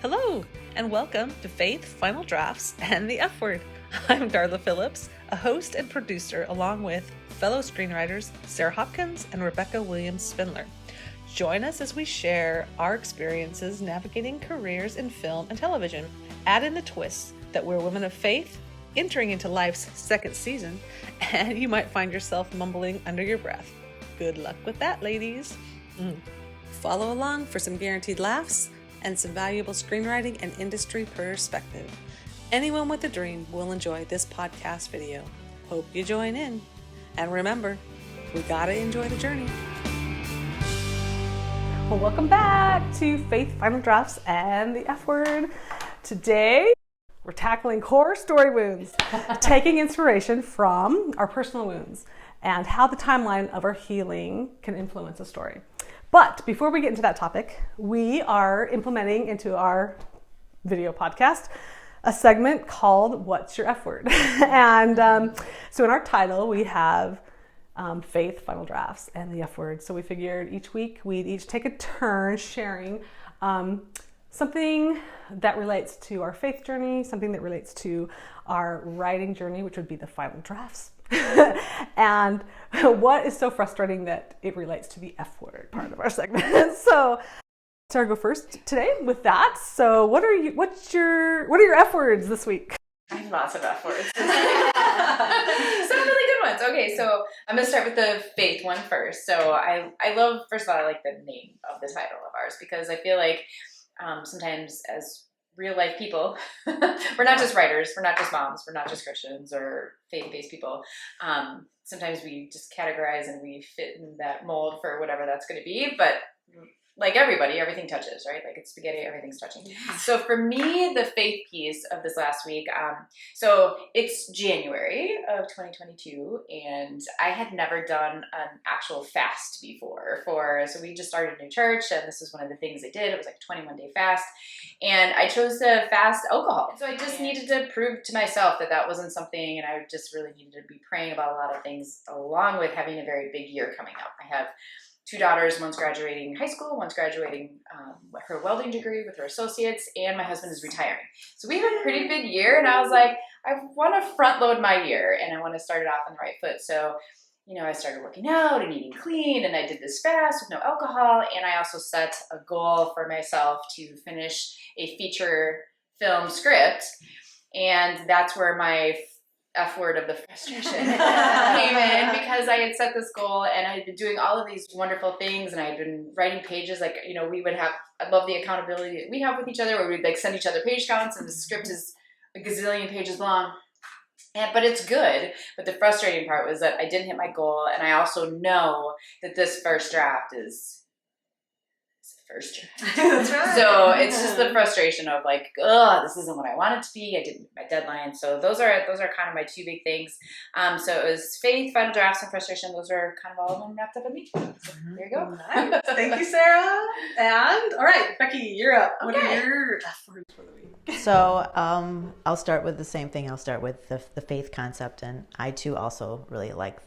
Hello, and welcome to Faith, Final Drafts, and the F Word. I'm Darla Phillips, a host and producer, along with fellow screenwriters Sarah Hopkins and Williams Spindler. Join us as we share our experiences navigating careers in film and television. Add in the twists that we're women of faith, entering into life's second season, and you might find yourself mumbling under your breath. Good luck with that, ladies. Follow along for some guaranteed laughs and some valuable screenwriting and industry perspective. Anyone with a dream will enjoy this podcast video. Hope you join in. And remember, we gotta enjoy the journey. Well, welcome back to Faith, Final Drafts, and the F Word. Today, we're tackling core story wounds, taking inspiration from our personal wounds and how the timeline of our healing can influence a story. But before we get into that topic, we are implementing into our video podcast a segment called What's Your F Word? And so in our title, we have Faith, Final Drafts, and the F Word. So we figured each week we'd each take a turn sharing something that relates to our faith journey, something that relates to our writing journey, which would be the final drafts. And what is so frustrating that it relates to the F word part of our segment. So Sarah, go first today with that. So what are your F words this week? I have lots of F words. Some really good ones. Okay, so I'm going to start with the faith one first. So I love, first of all, I like the name of the title of ours because I feel like sometimes as real life people, we're not just writers, we're not just moms, we're not just Christians or faith-based people. Sometimes we just categorize and we fit in that mold for whatever that's going to be, but like everybody, everything touches, right? Like it's spaghetti, everything's touching. Yeah. So for me, the faith piece of this last week, so it's January of 2022, and I had never done an actual fast before. So we just started a new church, and this was one of the things I did. It was like a 21-day fast, and I chose to fast alcohol. So I just needed to prove to myself that that wasn't something, and I just really needed to be praying about a lot of things, along with having a very big year coming up. I have 2 daughters, one's graduating high school, one's graduating her welding degree with her associates, and my husband is retiring. So we have a pretty big year, and I was like, I want to front load my year, and I want to start it off on the right foot. So, I started working out and eating clean, and I did this fast with no alcohol, and I also set a goal for myself to finish a feature film script, and that's where my F word of the frustration came in, because I had set this goal and I had been doing all of these wonderful things, and I had been writing pages like, we would have, I love the accountability that we have with each other, where we'd like send each other page counts, and the script is a gazillion pages long. But it's good. But the frustrating part was that I didn't hit my goal, and I also know that this first draft is first draft. That's right. So it's just the frustration of like, this isn't what I want it to be. I didn't meet my deadline. So those are kind of my 2 big things. So it was faith, final drafts, and frustration. Those are kind of all of them wrapped up in me. So there you go. Nice. Thank you, Sarah. And all right, Becky, you're up. What are your F words for the week? So I'll start with the same thing. I'll start with the faith concept, and I too also really like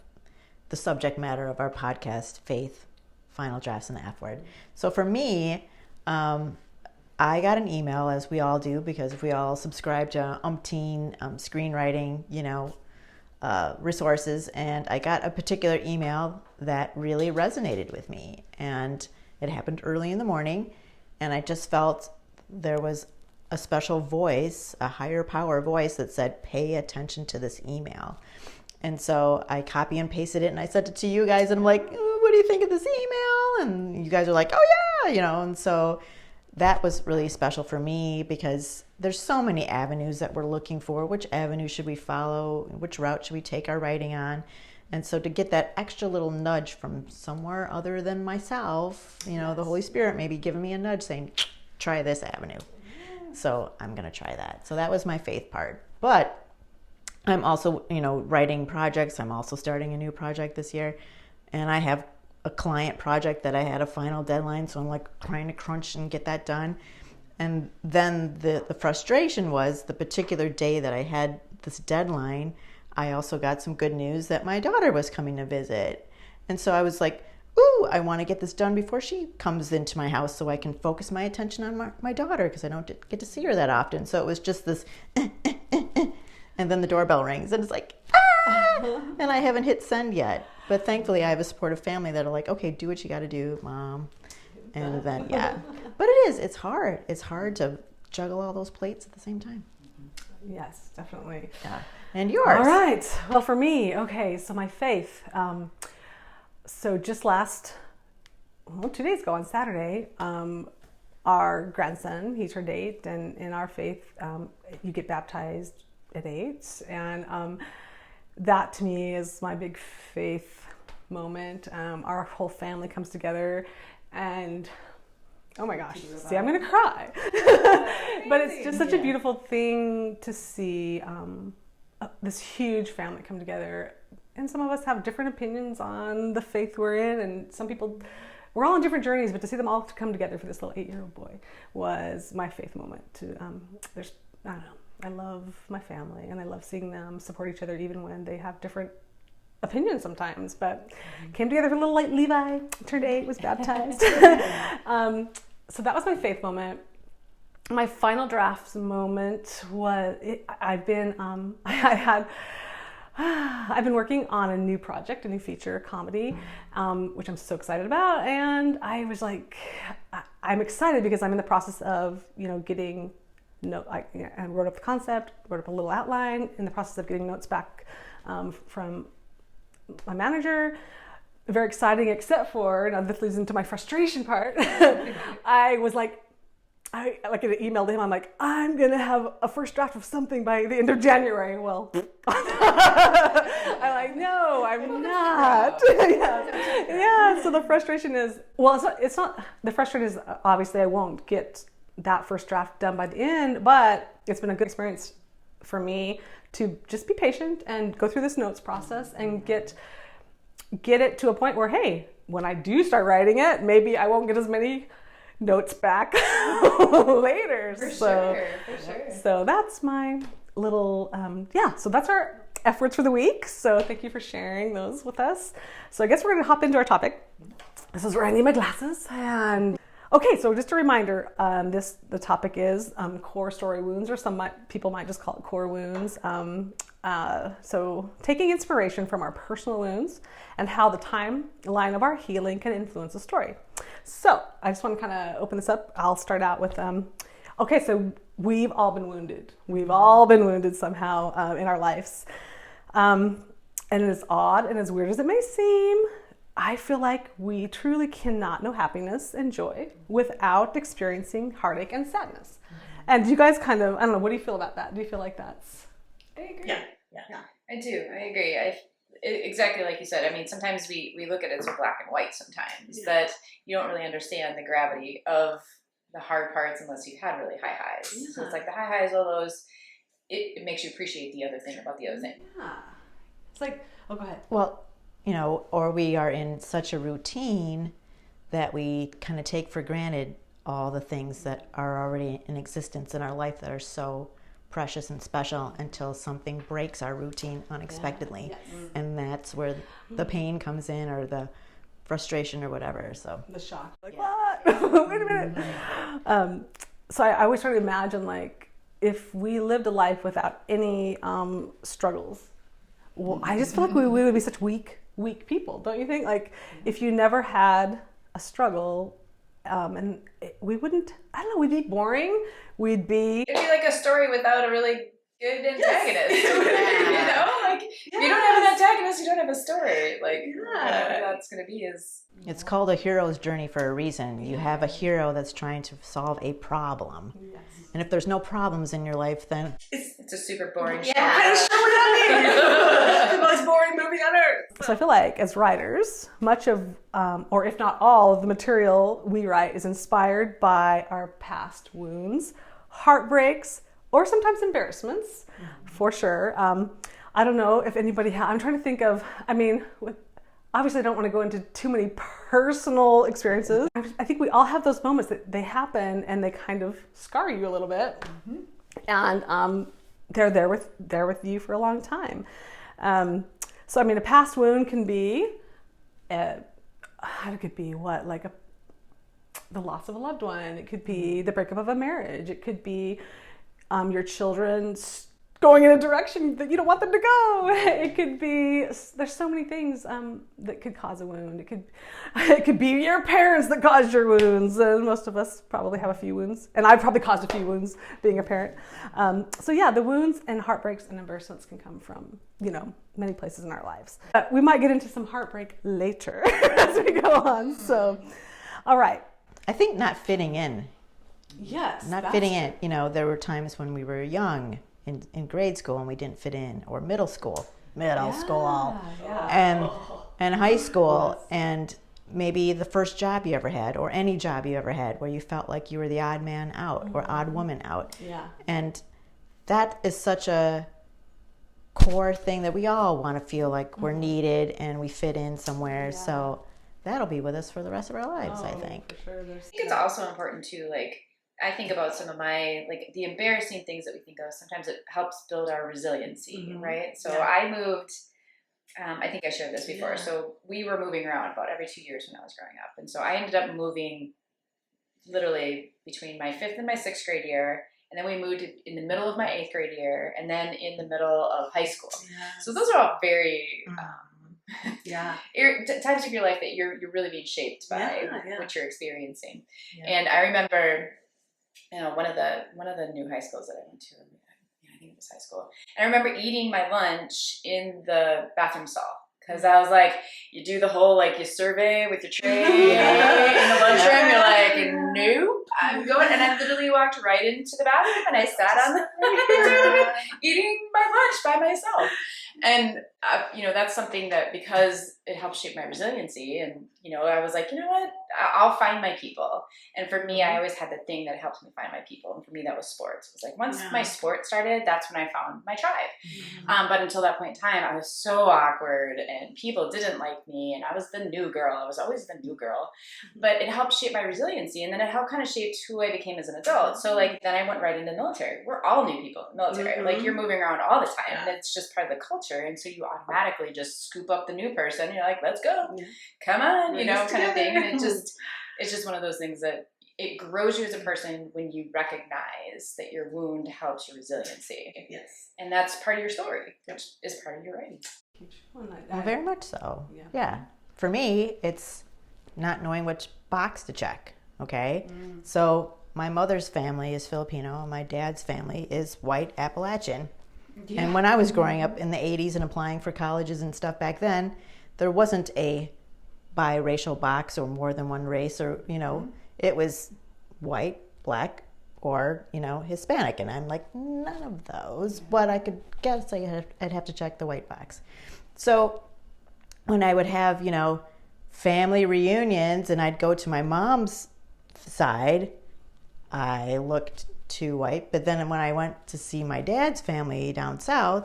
the subject matter of our podcast, faith, final drafts, and the F word. So for me, I got an email, as we all do, because we all subscribe to umpteen screenwriting, resources, and I got a particular email that really resonated with me, and it happened early in the morning, and I just felt there was a special voice, a higher power voice that said, pay attention to this email. And so I copy and pasted it, and I sent it to you guys, and I'm like, what do you think of this email? And you guys are like, oh yeah, and so that was really special for me, because there's so many avenues that we're looking for. Which avenue should we follow? Which route should we take our writing on? And so to get that extra little nudge from somewhere other than myself, the Holy Spirit maybe giving me a nudge saying, try this avenue. So I'm going to try that. So that was my faith part. But I'm also, writing projects. I'm also starting a new project this year. And I have a client project that I had a final deadline. So I'm like trying to crunch and get that done. And then the frustration was the particular day that I had this deadline, I also got some good news that my daughter was coming to visit. And so I was like, ooh, I want to get this done before she comes into my house so I can focus my attention on my daughter because I don't get to see her that often. So it was just this, and then the doorbell rings and it's like, ah! And I haven't hit send yet. But thankfully I have a supportive family that are like, okay, do what you got to do, Mom. And then, yeah. But it's hard. It's hard to juggle all those plates at the same time. Yes, definitely. Yeah. And yours. All right. Well, for me, okay, so my faith. So just 2 days ago on Saturday, our grandson, he turned 8, and in our faith, you get baptized at 8. And that to me is my big faith moment. Our whole family comes together and oh my gosh, see, I'm gonna cry. But it's just such a beautiful thing to see this huge family come together. And some of us have different opinions on the faith we're in, and some people, we're all on different journeys, but to see them all come together for this little 8-year-old boy was my faith moment. I don't know, I love my family and I love seeing them support each other even when they have different opinions sometimes, but came together for little like Levi, turned 8, was baptized. So that was my faith moment. My final drafts moment was I've been working on a new project, a new feature comedy, which I'm so excited about, and I was like, I'm excited because I'm in the process of getting I wrote up the concept, wrote up a little outline, in the process of getting notes back from my manager. Very exciting, except for, now this leads into my frustration part. I was like, I in an email to him, I'm like, I'm gonna have a first draft of something by the end of January. Well, I'm like, no, I'm not. Yeah. So the frustration is, well, it's not, the frustration is obviously I won't get that first draft done by the end, but it's been a good experience for me to just be patient and go through this notes process and get it to a point where, hey, when I do start writing it, maybe I won't get as many notes back later. For sure. So that's my little, so that's our F words for the week. So thank you for sharing those with us. So I guess we're going to hop into our topic. This is where I need my glasses. And okay, so just a reminder, the topic is core story wounds, or people might just call it core wounds. So taking inspiration from our personal wounds and how the timeline of our healing can influence a story. So I just want to kind of open this up. I'll start out with, okay, so we've all been wounded. We've all been wounded somehow in our lives. And as odd and as weird as it may seem, I feel like we truly cannot know happiness and joy without experiencing heartache and sadness. And do you guys I don't know, what do you feel about that? Do you feel like that's... I agree. Yeah. I do. I agree. Exactly like you said. I mean, sometimes we look at it so black and white sometimes that you don't really understand the gravity of the hard parts unless you've had really high highs. Yeah. So it's like the high highs, all those, it makes you appreciate the other thing about the other thing. Yeah. It's like, oh, go ahead. Well, or we are in such a routine that we kind of take for granted all the things that are already in existence in our life that are so precious and special until something breaks our routine unexpectedly. Yeah. Yes. And that's where the pain comes in, or the frustration or whatever. So the shock, like, what? Wait a minute. So I always try to imagine, like, if we lived a life without any struggles, well, I just feel like we would be such weak people, don't you think? Like, if you never had a struggle, and we wouldn't, I don't know, we'd be boring. It'd be like a story without a really good antagonist. Yes. Like, if you don't have an antagonist, you don't have a story. Like, whatever that's going to be is... It's called a hero's journey for a reason. You have a hero that's trying to solve a problem. Yes. And if there's no problems in your life, then... It's a super boring show. Yeah, show that the most boring movie on earth. So I feel like, as writers, much of, or if not all of the material we write is inspired by our past wounds, heartbreaks, or sometimes embarrassments, for sure. I don't know if anybody I'm trying to think of, obviously I don't want to go into too many personal experiences. I think we all have those moments that they happen and they kind of scar you a little bit. Mm-hmm. And they're there with you for a long time. So a past wound can be it could be the loss of a loved one. It could be the breakup of a marriage. It could be your children going in a direction that you don't want them to go. It could be, there's so many things that could cause a wound. It could be your parents that caused your wounds. And most of us probably have a few wounds. And I've probably caused a few wounds being a parent. So yeah, the wounds and heartbreaks and embarrassments can come from, many places in our lives. We might get into some heartbreak later as we go on. So, all right. I think not fitting in. Yes. Not fitting in. There were times when we were young in grade school and we didn't fit in, or middle school, and high school, and maybe the first job you ever had, or any job you ever had, where you felt like you were the odd man out or odd woman out. Yeah. And that is such a core thing that we all want to feel like we're needed and we fit in somewhere. Yeah. So that'll be with us for the rest of our lives, I think. For sure. I think it's also important too, I think about some of my, the embarrassing things that we think of. Sometimes it helps build our resiliency, right? So I moved, I think I shared this before. Yeah. So we were moving around about every 2 years when I was growing up. And so I ended up moving literally between my 5th and my 6th grade year. And then we moved in the middle of my 8th grade year, and then in the middle of high school. Yes. So those are all very times of your life that you're really being shaped by what you're experiencing. Yeah. And I remember, one of the new high schools that I went to, I think it was high school. And I remember eating my lunch in the bathroom stall. Because I was like, you do the whole, you survey with your tray in the lunchroom. You're like, nope, I'm going. And I literally walked right into the bathroom and I sat on the eating my lunch by myself. And, that's something that, because it helped shape my resiliency. And, I was like, you know what, I'll find my people. And for me, I always had the thing that helped me find my people. And for me, that was sports. It was like, once my sport started, that's when I found my tribe. Mm-hmm. But until that point in time, I was so awkward and people didn't like me. And I was the new girl. I was always the new girl. But it helped shape my resiliency. And then it helped kind of shape who I became as an adult. So then I went right into the military. We're all new people in the military. Mm-hmm. You're moving around all the time. And it's just part of the culture. And so you automatically just scoop up the new person. You're like, let's go. Yeah. Come on, kind of thing. And it's just one of those things that it grows you as a person when you recognize that your wound helps your resiliency. Yes. And that's part of your story, which is part of your writing. Well, very much so. Yeah. For me, it's not knowing which box to check. Okay. So my mother's family is Filipino and my dad's family is white Appalachian. Yeah. And when I was growing up in the 80s and applying for colleges and stuff back then, there wasn't a biracial box or more than one race, or it was white, black, or Hispanic, and I'm like, none of those, but I could guess I'd have to check the white box. So when I would have family reunions and I'd go to my mom's side, I looked too white, but then when I went to see my dad's family down south,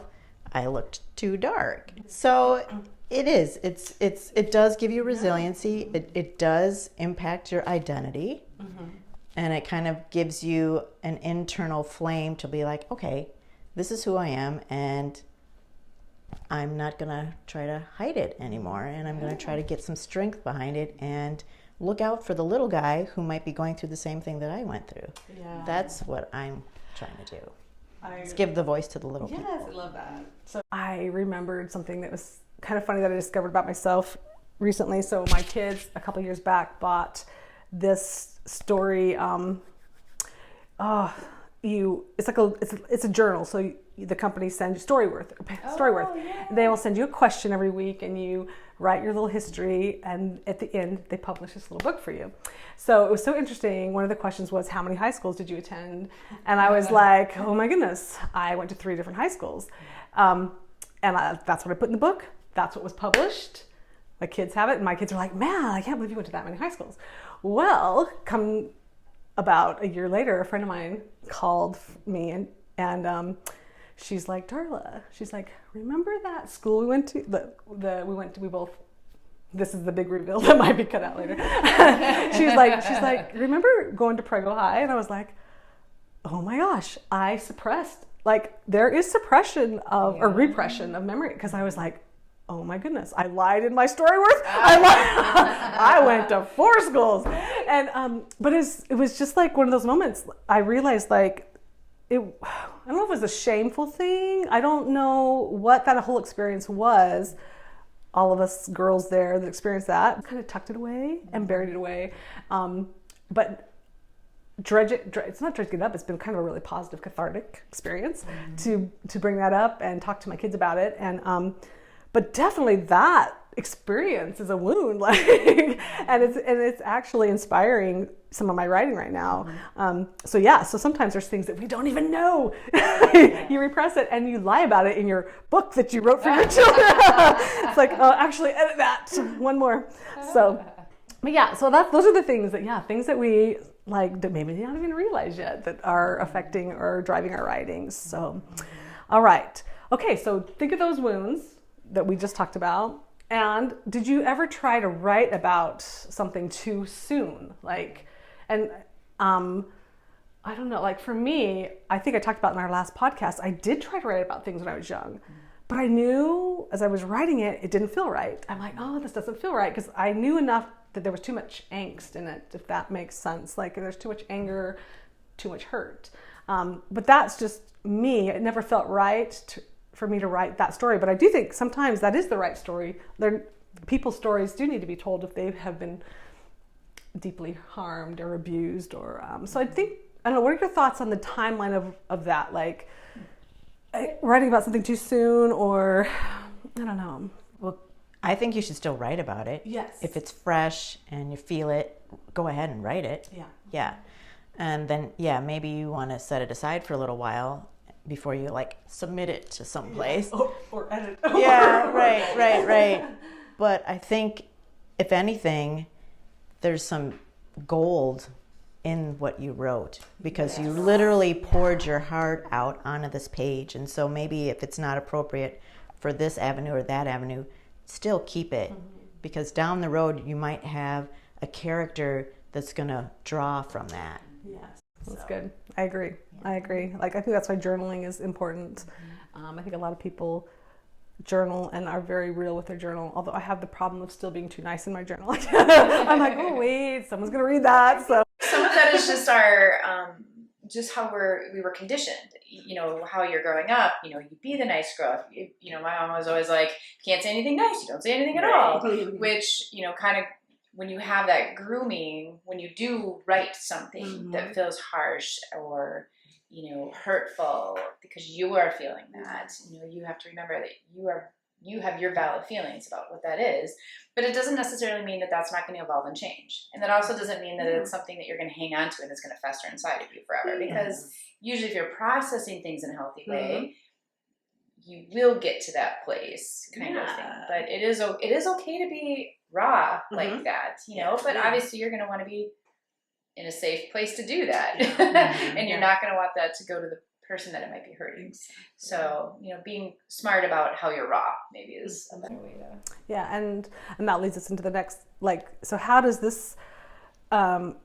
I looked too dark. So it does give you resiliency. It does impact your identity. Mm-hmm. And it kind of gives you an internal flame to be like, okay, this is who I am, and I'm not going to try to hide it anymore, and I'm going to try to get some strength behind it and look out for the little guy who might be going through the same thing that I went through. Yeah. That's what I'm trying to do. Let's give the voice to the little people. Yes, I love that. So I remembered something that was kind of funny that I discovered about myself recently. So my kids a couple years back bought this story. It's a journal. So the company sends you Storyworth. Yeah. They will send you a question every week, and you write your little history. And at the end, they publish this little book for you. So it was so interesting. One of the questions was, how many high schools did you attend? And I was like, oh my goodness, I went to 3 different high schools. That's what I put in the book. That's what was published. My kids have it, and my kids are like, man, I can't believe you went to that many high schools. Well, come about a year later, a friend of mine called me, and she's like, Darla, she's like, remember that school we went to? We both. This is the big reveal that might be cut out later. she's like, remember going to Prego High? And I was like, oh my gosh, I suppressed. Like, there is suppression or repression of memory, because I was like, oh my goodness, I lied in my StoryWorth. I went to 4 schools. And, but it was just like one of those moments. I realized like, I don't know if it was a shameful thing. I don't know what that whole experience was. All of us girls there that experienced that kind of tucked it away and buried it away. But it's not dredging it up. It's been kind of a really positive, cathartic experience to bring that up and talk to my kids about it. And but definitely that experience is a wound, like, and it's actually inspiring some of my writing right now. So sometimes there's things that we don't even know. You repress it and you lie about it in your book that you wrote for your children. It's like, oh, actually edit that one more. So, but yeah, so those are the things that we like that maybe they don't even realize yet that are affecting or driving our writings. So, all right. Okay, so think of those wounds that we just talked about. And did you ever try to write about something too soon? Like, and I don't know, like for me, I think I talked about in our last podcast, I did try to write about things when I was young, but I knew as I was writing it, it didn't feel right. I'm like, oh, this doesn't feel right, because I knew enough that there was too much angst in it, if that makes sense. Like there's too much anger, too much hurt. But that's just me. It never felt right for me to write that story. But I do think sometimes that is the right story. People's stories do need to be told if they have been deeply harmed or abused. Or so I think, I don't know, what are your thoughts on the timeline of that? Like writing about something too soon, or I don't know. Well, I think you should still write about it. Yes. If it's fresh and you feel it, go ahead and write it. Yeah. Yeah. And then, maybe you want to set it aside for a little while before you like submit it to some place. Or edit. Yeah, right. But I think if anything, there's some gold in what you wrote, because you literally poured your heart out onto this page. And so maybe if it's not appropriate for this avenue or that avenue, still keep it, because down the road you might have a character that's going to draw from that. Yes, that's good. I agree. Like, I think that's why journaling is important. I think a lot of people journal and are very real with their journal, although I have the problem of still being too nice in my journal. I'm like, oh wait, someone's going to read that. So some of that is just our just how we were conditioned. You know, how you're growing up, you be the nice girl. My mom was always like, you can't say anything nice, you don't say anything at all. Which, kind of, when you have that grooming, when you do write something that feels harsh or, hurtful because you are feeling that, you have to remember that you have your valid feelings about what that is, but it doesn't necessarily mean that that's not going to evolve and change. And that also doesn't mean that it's something that you're going to hang on to and it's going to fester inside of you forever, because usually if you're processing things in a healthy way, you will get to that place kind of thing. But it is okay to be raw like that, but obviously you're going to want to be in a safe place to do that. And you're not going to want that to go to the person that it might be hurting. So, being smart about how you're raw maybe is a better way to. Yeah. And that leads us into the next, so how does this, the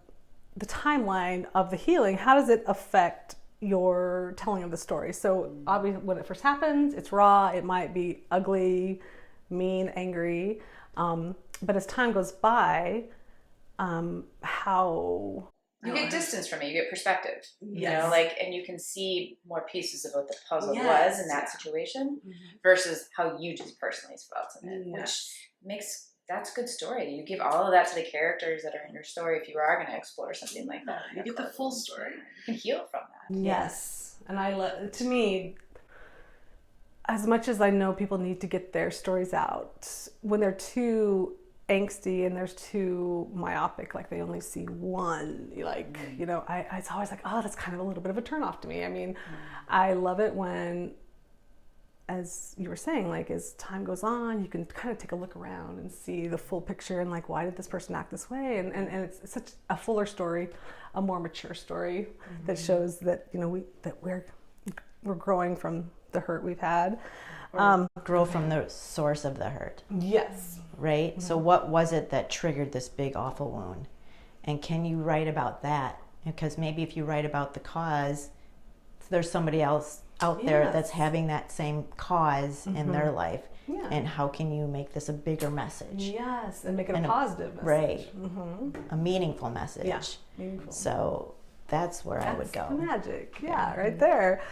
timeline of the healing, how does it affect your telling of the story? So obviously when it first happens, it's raw, it might be ugly, mean, angry. But as time goes by, how you get distance from it, you get perspective, and you can see more pieces of what the puzzle was in that situation versus how you just personally felt in it, which that's good story. You give all of that to the characters that are in your story if you are going to explore something like that. You get the full story. You can heal from that. Yes. And to me, as much as I know people need to get their stories out, when they're too angsty and there's too myopic, like they only see one, it's always like, oh, that's kind of a little bit of a turnoff to me. I mean, I love it when, as you were saying, like as time goes on, you can kind of take a look around and see the full picture and like, why did this person act this way? And it's such a fuller story, a more mature story that shows that, we're growing from the hurt we've had. Grow from the source of the hurt. Yes. Right? So what was it that triggered this big, awful wound? And can you write about that? Because maybe if you write about the cause, there's somebody else out there that's having that same cause in their life. Yeah. And how can you make this a bigger message? Yes, and make it a positive message. Right. Mm-hmm. A meaningful message. Yeah, meaningful. So that's where I would go. The magic. Yeah, right there.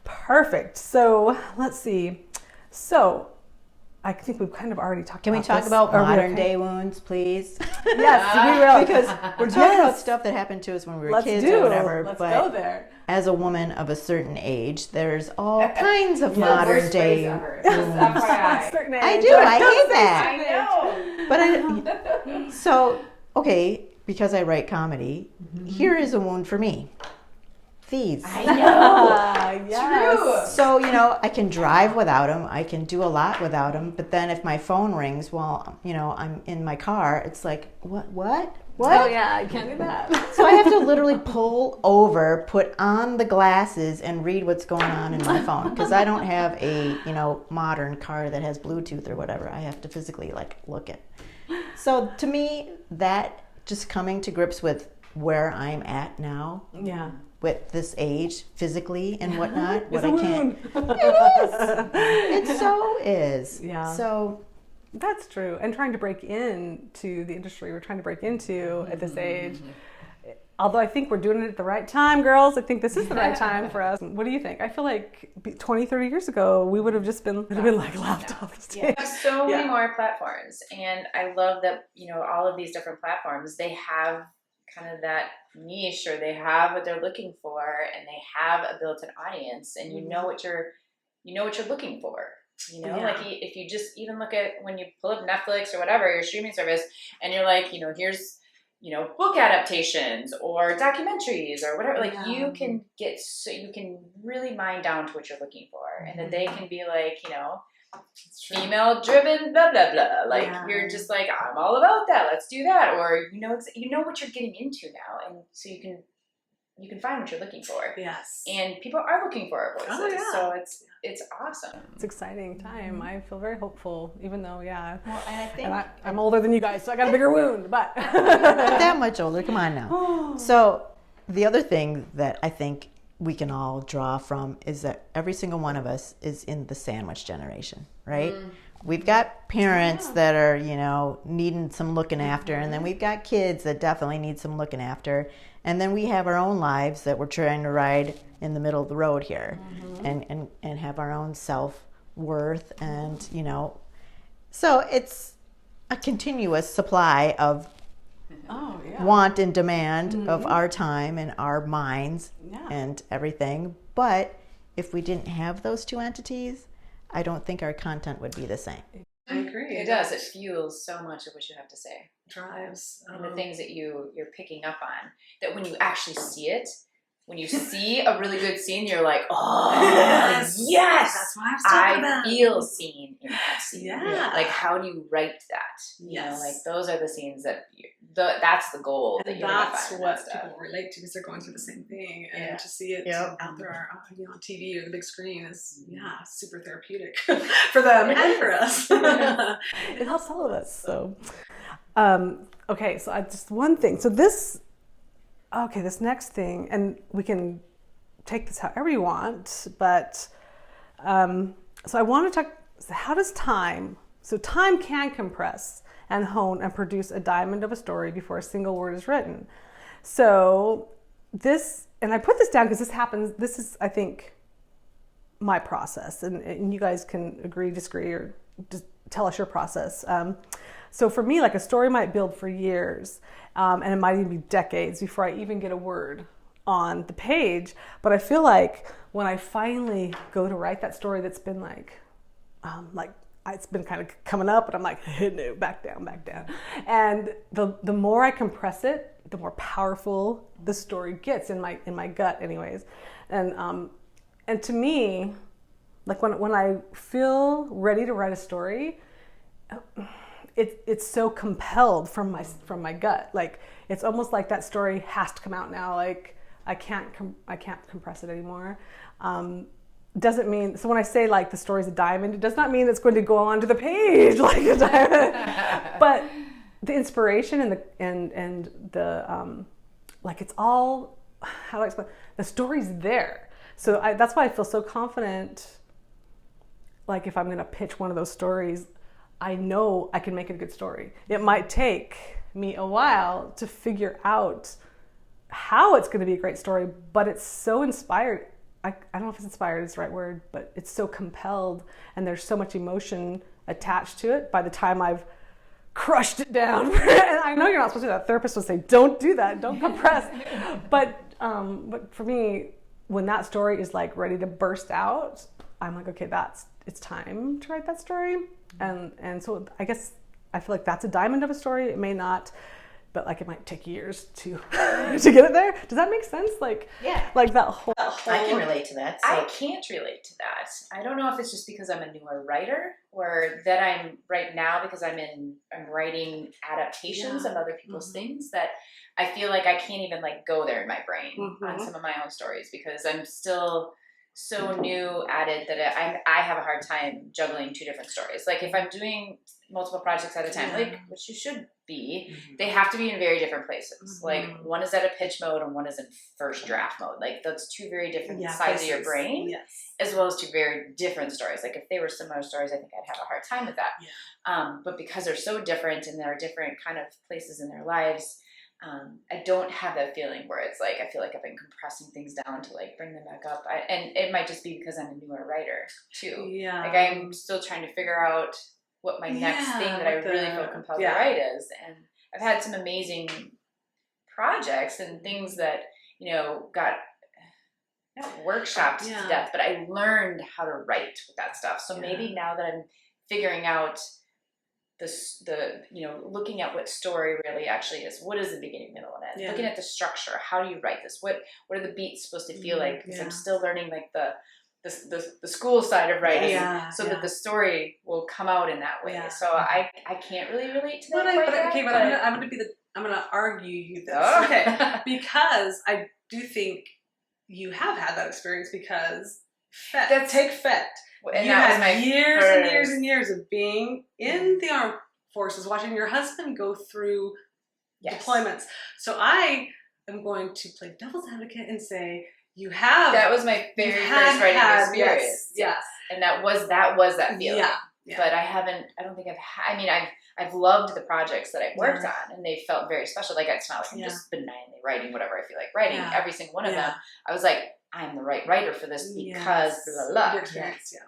Perfect. So let's see. So I think we've kind of already talked Can about we talk this. about Are we modern okay? day wounds, please? Yes, we will. Because we're talking about stuff that happened to us when we were Let's kids do. or whatever. Let's but go there. as a woman of a certain age, there's all kinds of modern day wounds. Certain I age. do. I hate that. I know. But so okay, because I write comedy, here is a wound for me. Thieves. I know. Yes. So, I can drive without them. I can do a lot without them. But then if my phone rings while, I'm in my car, it's like, what? Oh yeah, I can't do that. So I have to literally pull over, put on the glasses, and read what's going on in my phone. Because I don't have a, modern car that has Bluetooth or whatever. I have to physically, look at. So to me, that just coming to grips with where I'm at now. Yeah. With this age, physically and whatnot, It's what a I can't. wound. It so is. Yeah. So That's true. And trying to break into the industry we're trying to break into at this age. Although I think we're doing it at the right time, girls. I think this is the right time for us. What do you think? I feel like 20, 30 years ago, we would have just been laughed off the stage. There's so many more platforms, and I love that, all of these different platforms, they have kind of that niche, or they have what they're looking for, and they have a built-in audience, and you know what you're looking for. Like if you just even look at when you pull up Netflix or whatever, your streaming service, and you're like, here's book adaptations or documentaries or whatever, you can really mine down to what you're looking for, and then they can be like, female driven, blah blah blah. You're just like, I'm all about that. Let's do that. Or you know what you're getting into now, and so you can find what you're looking for. Yes. And people are looking for our voices. Oh, yeah. So it's awesome. It's an exciting time. I feel very hopeful, even though, well, and I think I'm older than you guys, so I got a bigger wound. But not that much older. Come on now. So the other thing that I think we can all draw from is that every single one of us is in the sandwich generation, right? We've got parents that are, needing some looking after, and then we've got kids that definitely need some looking after. And then we have our own lives that we're trying to ride in the middle of the road here and have our own self-worth. And, so it's a continuous supply of want and demand of our time and our minds and everything. But if we didn't have those two entities, I don't think our content would be the same. I agree. It does. It fuels so much of what you have to say. Drives. And the things that you're picking up on, that when you actually see it, when you see a really good scene, you're like, oh, yes! That's what I was talking about. feel seen in that scene. Yeah. Like, how do you write that? Those are the scenes that's the goal. And that's what people relate to, because they're going through the same thing, and to see it out there on TV or the big screen is super therapeutic for them and for us. It helps all of us. So, okay, so just one thing. So this next thing, and we can take this however you want, but so I want to talk. How does time? So time can compress and hone and produce a diamond of a story before a single word is written. So this, and I put this down because this happens. This is, I think, my process, and you guys can agree, disagree, or just tell us your process. So for me, like, a story might build for years, and it might even be decades before I even get a word on the page. But I feel like when I finally go to write that story that's been it's been kind of coming up, and I'm like, no, back down. And the more I compress it, the more powerful the story gets in my gut, anyways. And to me, like, when I feel ready to write a story, it's so compelled from my gut. Like, it's almost like that story has to come out now. Like, I can't compress it anymore. Doesn't mean, so when I say, like, the story's a diamond, it does not mean it's going to go onto the page like a diamond. But the inspiration and the like, it's all, how do I explain? The story's there. So that's why I feel so confident like if I'm going to pitch one of those stories, I know I can make it a good story. It might take me a while to figure out how it's going to be a great story, but it's so inspired. I don't know if it's inspired is the right word, but it's so compelled and there's so much emotion attached to it by the time I've crushed it down. And I know you're not supposed to do that. Therapists would say, don't do that, don't compress. But for me, when that story is like ready to burst out, I'm like, okay, it's time to write that story. And so I guess I feel like that's a diamond of a story. It may not, but like it might take years to to get it there. Does that make sense? Like, yeah, like that whole. I can relate to that. So. I can't relate to that. I don't know if it's just because I'm a newer writer or that I'm right now because I'm writing adaptations of other people's things that I feel like I can't even like go there in my brain on some of my own stories because I'm still so new at it that I have a hard time juggling two different stories. Like if I'm doing multiple projects at a time, like which you should be, they have to be in very different places. Like one is at a pitch mode and one is in first draft mode. Like that's two very different sides of your brain, as well as two very different stories. Like if they were similar stories, I think I'd have a hard time with that. But because they're so different and there are different kind of places in their lives, I don't have that feeling where it's like I feel like I've been compressing things down to like bring them back up. And it might just be because I'm a newer writer too. Yeah, like I'm still trying to figure out what my next thing that I really feel compelled to write is. And I've had some amazing projects and things that got not workshopped to death, but I learned how to write with that stuff. So maybe now that I'm figuring out looking at what story really actually is. What is the beginning, middle, and end? Looking at the structure. How do you write this? What are the beats supposed to feel like? Because I'm still learning like the school side of writing, so that the story will come out in that way. So I can't really relate to that. I'm gonna argue this, because I do think you have had that experience because take FET. And you had years and years and years of being in the armed forces, watching your husband go through deployments. So I am going to play devil's advocate and say you have. That was my very first writing experience. Yes. And that was that feeling. Yeah. But I don't think I've loved the projects that I've worked on, and they felt very special. Like it's not like I'm just benignly writing whatever I feel like writing. Every single one of them, I was like, I'm the right writer for this because blah, blah, blah.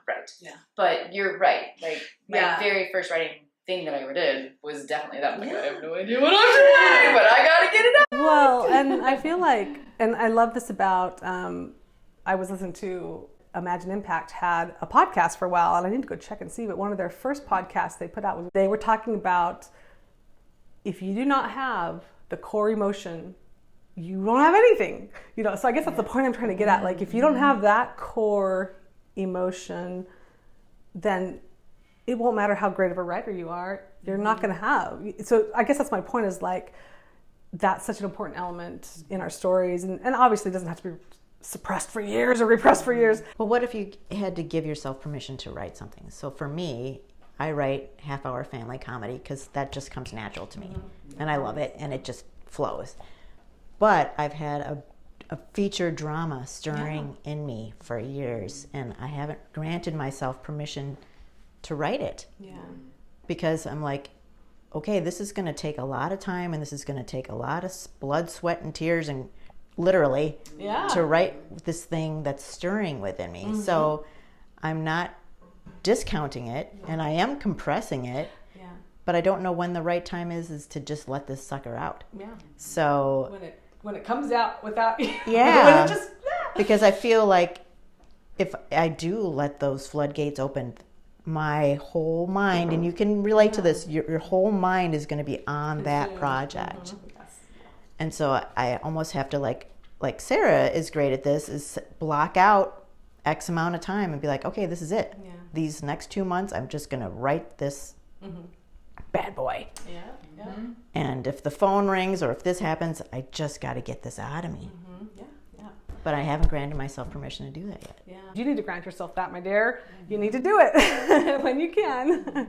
Right. Yeah. But you're right. Like my very first writing thing that I ever did was definitely that. Like, I have no idea what I'm doing, but I gotta get it out. Well, and I feel like, and I love this about, I was listening to Imagine Impact had a podcast for a while, and I need to go check and see, but one of their first podcasts they put out was, they were talking about if you do not have the core emotion, you don't have anything, so I guess that's the point I'm trying to get at. Like if you don't have that core emotion, then it won't matter how great of a writer you are, you're not going to have. So I guess that's my point, is like that's such an important element in our stories, and obviously it doesn't have to be suppressed for years or repressed for years. Well, what if you had to give yourself permission to write something? So for me, I write half-hour family comedy because that just comes natural to me, and I love it, and it just flows. But I've had a feature drama stirring in me for years, and I haven't granted myself permission to write it. Yeah. Because I'm like, okay, this is going to take a lot of time, and this is going to take a lot of blood, sweat, and tears, and literally to write this thing that's stirring within me. So I'm not discounting it, and I am compressing it. But I don't know when the right time is to just let this sucker out. Yeah. So when it comes out without because I feel like if I do let those floodgates open, my whole mind, and you can relate to this, your whole mind is going to be on that project. And so I almost have to like Sarah is great at this, is block out X amount of time and be like, okay, this is it. Yeah. These next 2 months, I'm just going to write this bad boy. Yeah. And if the phone rings or if this happens, I just got to get this out of me. But I haven't granted myself permission to do that yet. Yeah. You need to grant yourself that, my dear. You need to do it when you can.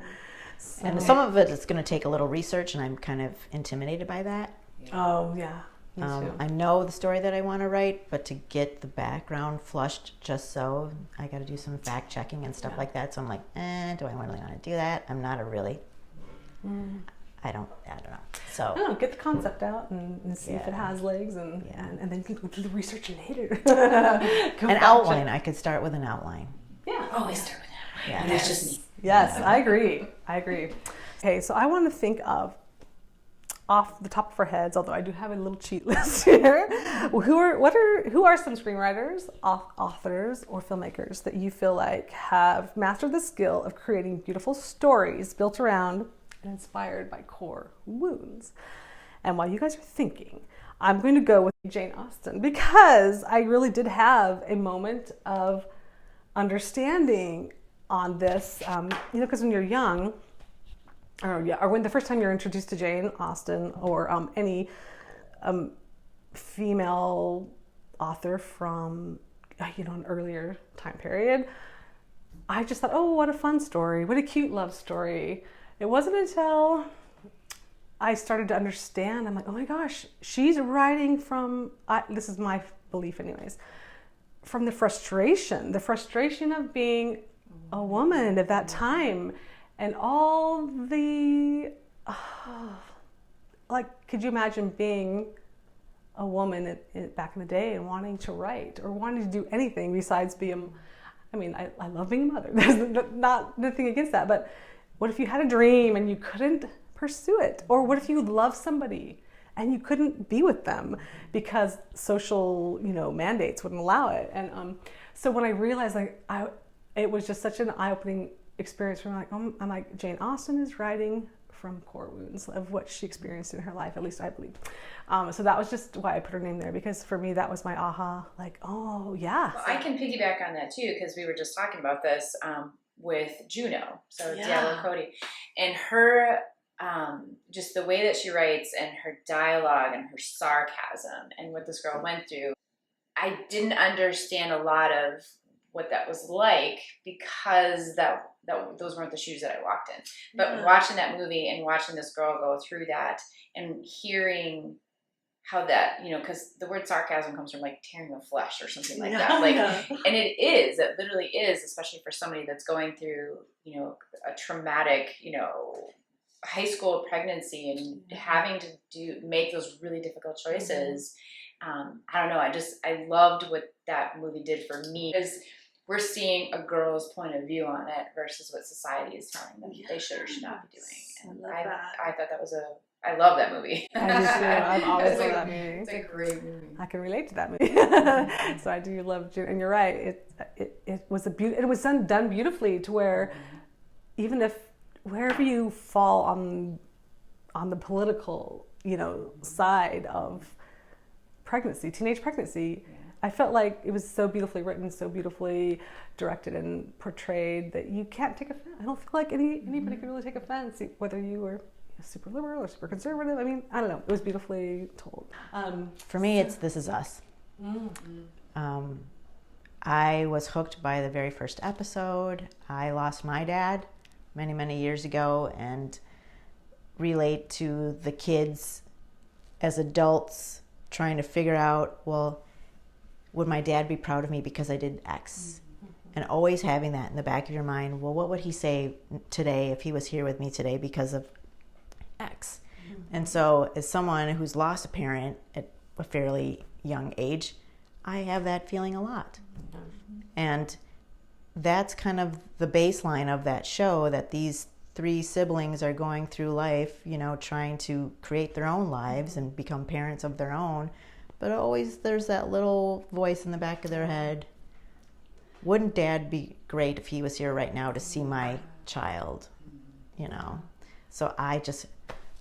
And some of it is going to take a little research, and I'm kind of intimidated by that. Oh, yeah. I know the story that I want to write, but to get the background flushed just so, I got to do some fact checking and stuff like that. So I'm like, do I really want to do that? I'm not a really, I don't know. So get the concept out and see if it has legs, and then you can go do the research later. An outline. I could start with an outline. Yeah. Always start with that. Yeah. And that's just me. Yes, I agree. Okay, so I want to think of, off the top of our heads, although I do have a little cheat list here, who are some screenwriters, authors, or filmmakers that you feel like have mastered the skill of creating beautiful stories built around and inspired by core wounds? And while you guys are thinking, I'm going to go with Jane Austen, because I really did have a moment of understanding on this, because when you're young, or when the first time you're introduced to Jane Austen or any female author from an earlier time period, I just thought, oh, what a fun story, what a cute love story. It wasn't until I started to understand, I'm like, oh my gosh, she's writing from, this is my belief anyways, from the frustration of being a woman at that time. And all the, could you imagine being a woman back in the day and wanting to write or wanting to do anything besides be I love being a mother. There's not nothing against that. But what if you had a dream and you couldn't pursue it? Or what if you loved somebody and you couldn't be with them because social, mandates wouldn't allow it? And so when I realized, it was just such an eye-opening experience for me. I'm like, Jane Austen is writing from core wounds of what she experienced in her life, at least I believe. So that was just why I put her name there, because for me that was my aha, oh yeah. Well, I can piggyback on that too, because we were just talking about this with Juno, so Diablo Cody, and her just the way that she writes and her dialogue and her sarcasm and what this girl went through. I didn't understand a lot of what that was like, because those weren't the shoes that I walked in. But watching that movie and watching this girl go through that and hearing how that, because the word sarcasm comes from tearing the flesh or something like that. And it literally is, especially for somebody that's going through, a traumatic, high school pregnancy and having to make those really difficult choices. I don't know. I loved what that movie did for me, because we're seeing a girl's point of view on it versus what society is telling them they should or should not be doing. And I thought that was I love that movie. I do too. I've always loved that movie. It's a great movie. I can relate to that movie. So I do love June, and you're right. It was it was done beautifully, to where even if wherever you fall on the political, side of pregnancy, teenage pregnancy, I felt like it was so beautifully written, so beautifully directed and portrayed that you can't take offense. I don't feel like anybody could really take offense, whether you were super liberal or super conservative. I don't know. It was beautifully told. For me, it's This Is Us. I was hooked by the very first episode. I lost my dad many, many years ago, and relate to the kids as adults trying to figure out, well, would my dad be proud of me because I did X? And always having that in the back of your mind, well, what would he say today if he was here with me today because of X? And so as someone who's lost a parent at a fairly young age, I have that feeling a lot. And that's kind of the baseline of that show, that these three siblings are going through life, trying to create their own lives and become parents of their own. But always there's that little voice in the back of their head. Wouldn't Dad be great if he was here right now to see my child? So I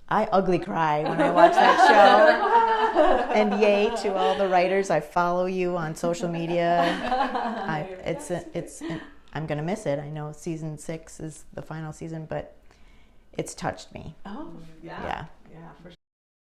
ugly cry when I watch that show. And yay to all the writers. I follow you on social media. I'm gonna miss it. I know season 6 is the final season, but it's touched me. Oh, yeah, for sure.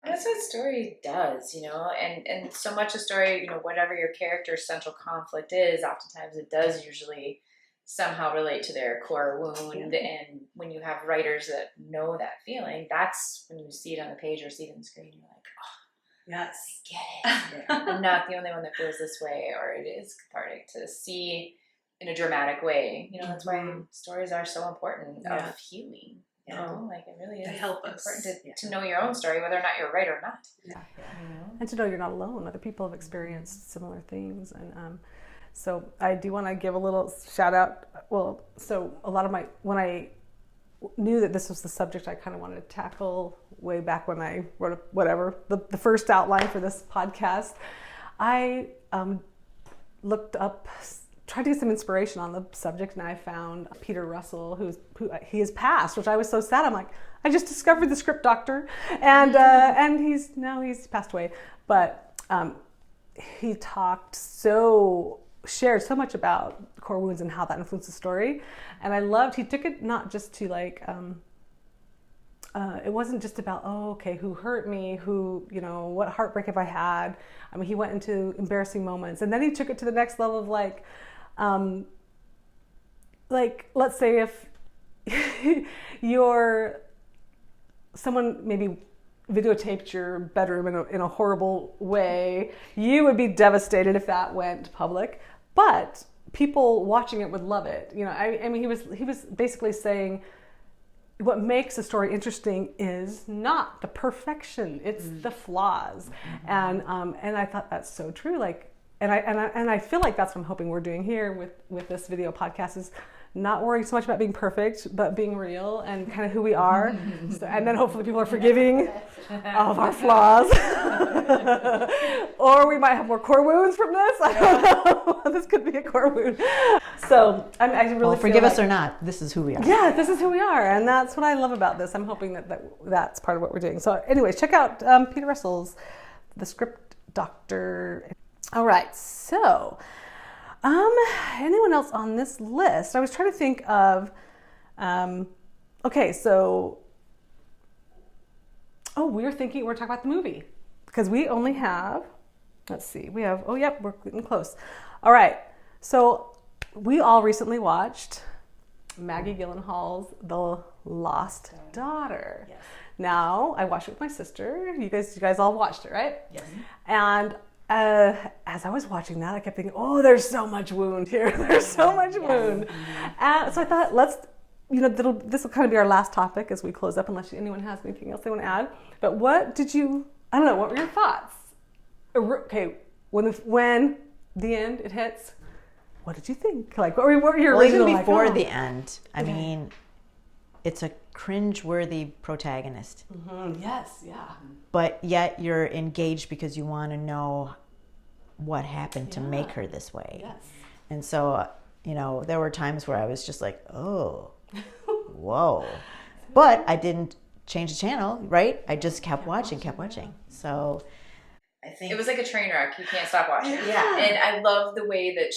That's what story does, and so much a story, whatever your character's central conflict is, oftentimes it does usually somehow relate to their core wound. And when you have writers that know that feeling, that's when you see it on the page or see it on the screen, you're like, oh, Yes. I get it. I'm not the only one that feels this way, or it is cathartic to see in a dramatic way. You know, that's why stories are so important of healing. You know, like it really is important to know your own story, whether or not you're right or not. Yeah. You know? And to know you're not alone. Other people have experienced similar things. And so I do want to give a little shout out. Well, so a lot of when I knew that this was the subject I kind of wanted to tackle way back when I wrote the first outline for this podcast, I looked up, tried to get some inspiration on the subject, and I found Peter Russell, who he has passed, which I was so sad. I'm like, I just discovered the script doctor, and he's passed away. But he shared so much about core wounds and how that influenced the story, and I loved. He took it not just to like. It wasn't just about, who hurt me, what heartbreak have I had. I mean, he went into embarrassing moments, and then he took it to the next level of like let's say if someone maybe videotaped your bedroom in a horrible way, you would be devastated if that went public, but people watching it would love it. You know, I mean, he was basically saying, what makes a story interesting is not the perfection; it's the flaws, and I thought that's so true. Like, and I feel like that's what I'm hoping we're doing here with this video podcast is not worrying so much about being perfect, but being real and kind of who we are, and then hopefully people are forgiving of our flaws, or we might have more core wounds from this. I don't know. This could be a core wound. So I really forgive us or not. This is who we are. Yeah, this is who we are, and that's what I love about this. I'm hoping that's part of what we're doing. So, anyways, check out Peter Russell's The Script Doctor. All right, so. Anyone else on this list? I was trying to think of, we're talking about the movie because we only have, we're getting close. All right. So we all recently watched Maggie Gyllenhaal's The Lost Daughter. Yes. Now I watched it with my sister. You guys all watched it, right? Yes. And as I was watching that, I kept thinking, there's so much wound here. There's so much wound. So I thought, this will kind of be our last topic as we close up, unless anyone has anything else they want to add. But what were your thoughts? Okay, when the end, it hits, what did you think? Like, what were your original, even before the end, I mean, it's a cringe-worthy protagonist. Mm-hmm. Yes, yeah. But yet you're engaged because you want to know what happened to make her this way. Yes. And so, there were times where I was just like, oh, whoa. But I didn't change the channel, right? I just kept watching. So I think it was like a train wreck. You can't stop watching. Yeah. And I love the way that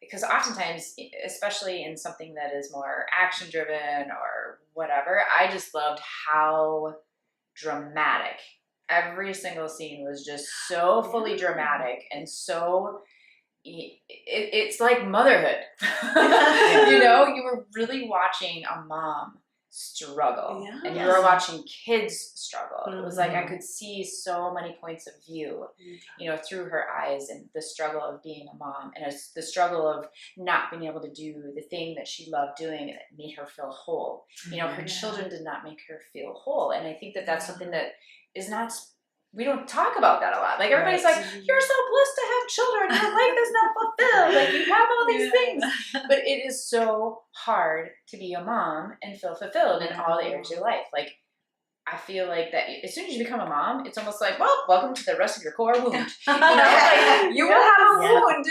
because oftentimes, especially in something that is more action driven or whatever, I just loved how dramatic every single scene was. Just so fully dramatic, and so it's like motherhood. You were really watching a mom struggle, and you were watching kids struggle. It was like I could see so many points of view, through her eyes, and the struggle of being a mom, and the struggle of not being able to do the thing that she loved doing that made her feel whole. Her children did not make her feel whole, and I think that that's something that is not. We don't talk about that a lot. Like, everybody's like, you're so blessed to have children. Your life is not fulfilled. Like, you have all these things. But it is so hard to be a mom and feel fulfilled in all the areas of your life. Like, I feel like that as soon as you become a mom, it's almost like, well, welcome to the rest of your core wound. You will have a wound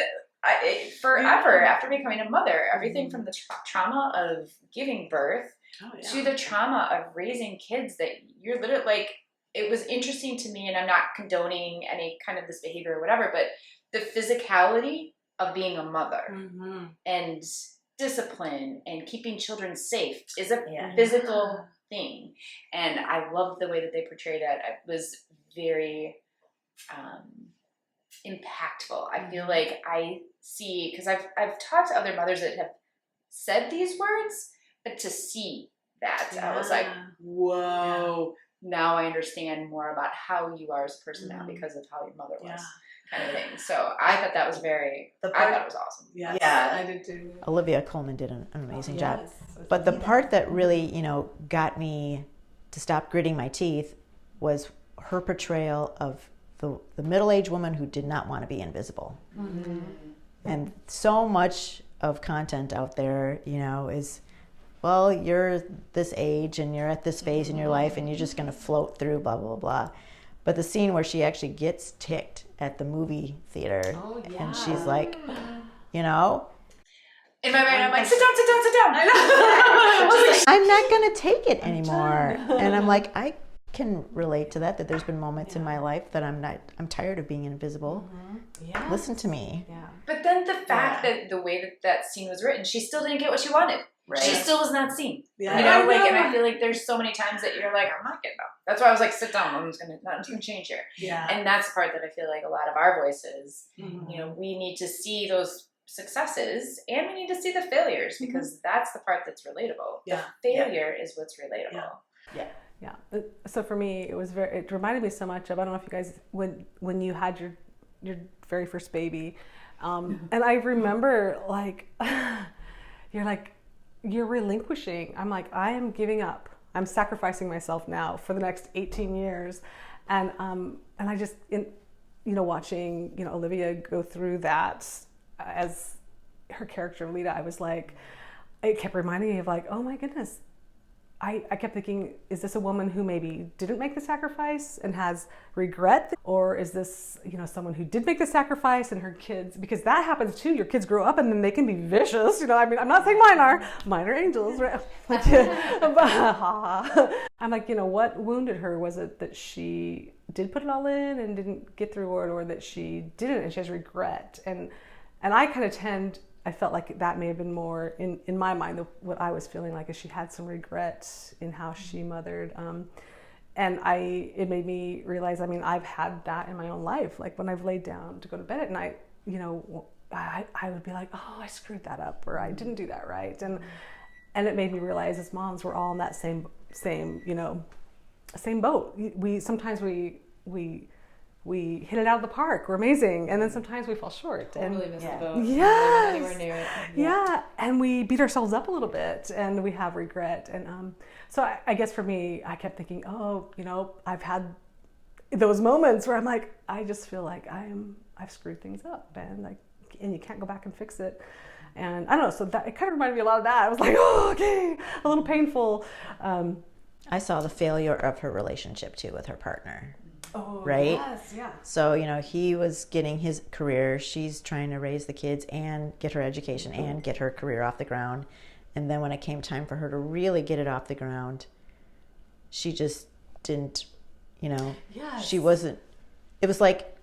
forever after becoming a mother. Everything from the trauma of giving birth to the trauma of raising kids that you're literally like, it was interesting to me, and I'm not condoning any kind of this behavior or whatever, but the physicality of being a mother and discipline and keeping children safe is a physical thing. And I love the way that they portrayed it. It was very impactful. I feel like I see, because I've talked to other mothers that have said these words, but to see that, I was like, whoa. now I understand more about how you are as a person now because of how your mother was, kind of thing. So I thought that was I thought it was awesome. Yes, Yeah. I did too. Olivia Colman did an amazing job. But the part that really, got me to stop gritting my teeth was her portrayal of the middle-aged woman who did not want to be invisible. Mm-hmm. And so much of content out there, is, well, you're this age and you're at this phase in your life and you're just going to float through, blah, blah, blah. But the scene where she actually gets ticked at the movie theater and she's like, In my mind, I'm like, sit down. I'm not going to take it anymore. And I'm like, I can relate to that there's been moments in my life that I'm tired of being invisible. Mm-hmm. Listen to me. Yeah. But then the fact that the way that scene was written, she still didn't get what she wanted. Right. She still was not seen. Yeah. And I feel like there's so many times that you're like, I'm not getting up. That's why I was like, sit down. Nothing's gonna change here. Yeah. And that's the part that I feel like a lot of our voices, we need to see those successes and we need to see the failures because that's the part that's relatable. Yeah. The failure is what's relatable. Yeah. So for me, it reminded me so much of, I don't know if you guys, when you had your very first baby, and I remember like, you're relinquishing. I'm like, I am giving up. I'm sacrificing myself now for the next 18 years. And I just, watching, Olivia go through that as her character Lita, I was like, it kept reminding me of like, oh my goodness. I kept thinking, is this a woman who maybe didn't make the sacrifice and has regret? Or is this, someone who did make the sacrifice and her kids, because that happens too. Your kids grow up and then they can be vicious. I'm not saying mine are angels. Right? I'm like, what wounded her? Was it that she did put it all in and didn't get through it, or that she didn't and she has regret? And I kind of I felt like that may have been more in my mind, what I was feeling like is she had some regret in how she mothered. And it made me realize, I've had that in my own life. Like when I've laid down to go to bed at night, I would be like, oh, I screwed that up, or I didn't do that right. And it made me realize as moms, we're all in that same boat. Sometimes we hit it out of the park. We're amazing. And then sometimes we fall short. Totally missed the boat. Yes. Anywhere near it. Yeah. And we beat ourselves up a little bit and we have regret. And so I guess for me, I kept thinking, I've had those moments where I'm like, I just feel like I've screwed things up, and you can't go back and fix it. And I don't know, so that it kind of reminded me a lot of that. I was like, oh, okay, a little painful. I saw the failure of her relationship too with her partner. Oh, right? Yes, yeah. So, he was getting his career. She's trying to raise the kids and get her education and get her career off the ground. And then when it came time for her to really get it off the ground, she just didn't, she wasn't, it was like,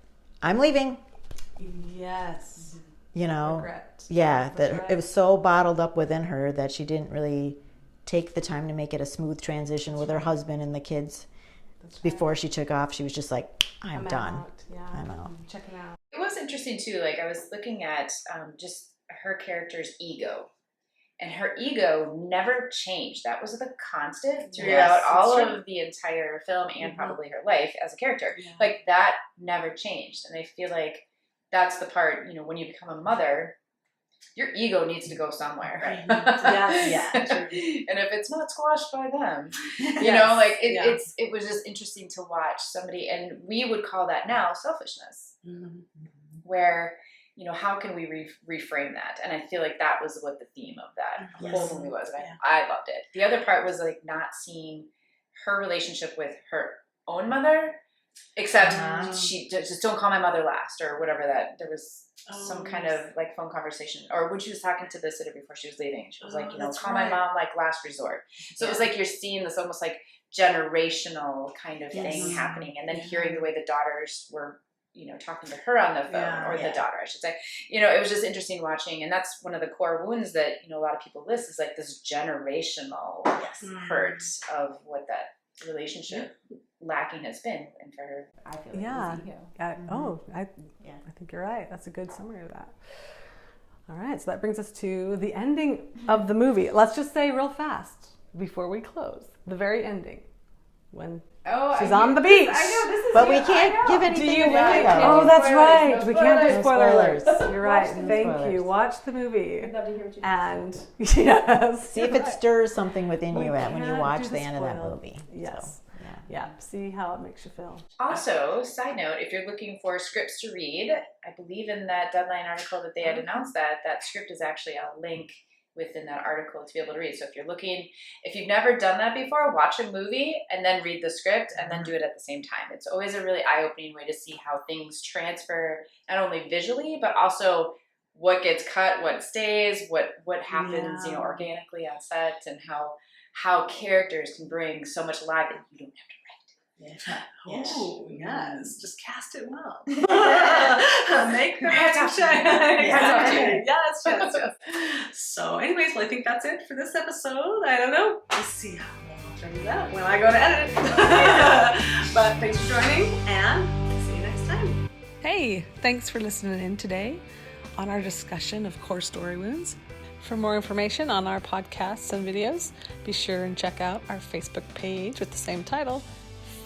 I'm leaving. Yes. Regret. Yeah, it was so bottled up within her that she didn't really take the time to make it a smooth transition with her husband and the kids. Before she took off, she was just like, I'm done. Yeah. I'm out. Checking out. It was interesting too. Like I was looking at just her character's ego, and her ego never changed. That was the constant throughout all of the entire film and probably her life as a character. Yeah. Like that never changed. And I feel like that's the part, when you become a mother, your ego needs to go somewhere. Right. Yeah. And if it's not squashed by them, it was just interesting to watch somebody, and we would call that now selfishness, where, how can we reframe that? And I feel like that was what the theme of that whole movie was. And I loved it. The other part was like not seeing her relationship with her own mother, except she just don't call my mother last or whatever, that there was some kind of like phone conversation, or when she was talking to the sitter before she was leaving, she was like, call my mom like last resort. So it was like you're seeing this almost like generational kind of thing happening, and then hearing the way the daughters were, talking to her on the phone, or the daughter, I should say. It was just interesting watching, and that's one of the core wounds that a lot of people list is like this generational hurt of what that relationship lacking has been, and for her, I feel like it was ego. I think you're right. That's a good summary of that. All right, so that brings us to the ending of the movie. Let's just say real fast before we close, the very ending. when Oh, she's on the beach. I know this is. But we can't give anything away. Oh, that's right. No We can't do No spoiler spoilers. alerts. You're right. No Thank spoilers. you. Watch the movie. I'd love to hear what you And yes. See if it stirs something within We you when you can't watch do the end of that spoiled. movie. Yes. So, yeah. Yeah. See how it makes you feel. Also, side note, if you're looking for scripts to read, I believe in that Deadline article that they had announced that script is actually a link within that article to be able to read. So if you've never done that before, watch a movie and then read the script and then do it at the same time. It's always a really eye-opening way to see how things transfer, not only visually, but also what gets cut, what stays, what happens, organically on set, and how characters can bring so much life that you don't have to write. Oh, yes. Just cast it well. Make the magic shine. Yes. So anyways, well, I think that's it for this episode. I don't know. We'll see how I'll turn it out when I go to edit it. But thanks for joining, and see you next time. Hey, thanks for listening in today on our discussion of core story wounds. For more information on our podcasts and videos, be sure and check out our Facebook page with the same title,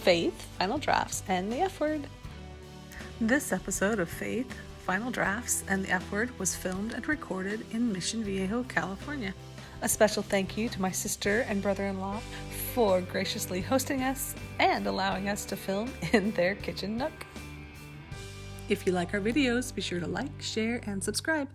Faith, Final Drafts, and the F Word. This episode of Faith, Final Drafts, and the F Word was filmed and recorded in Mission Viejo, California. A special thank you to my sister and brother-in-law for graciously hosting us and allowing us to film in their kitchen nook. If you like our videos, be sure to like, share, and subscribe.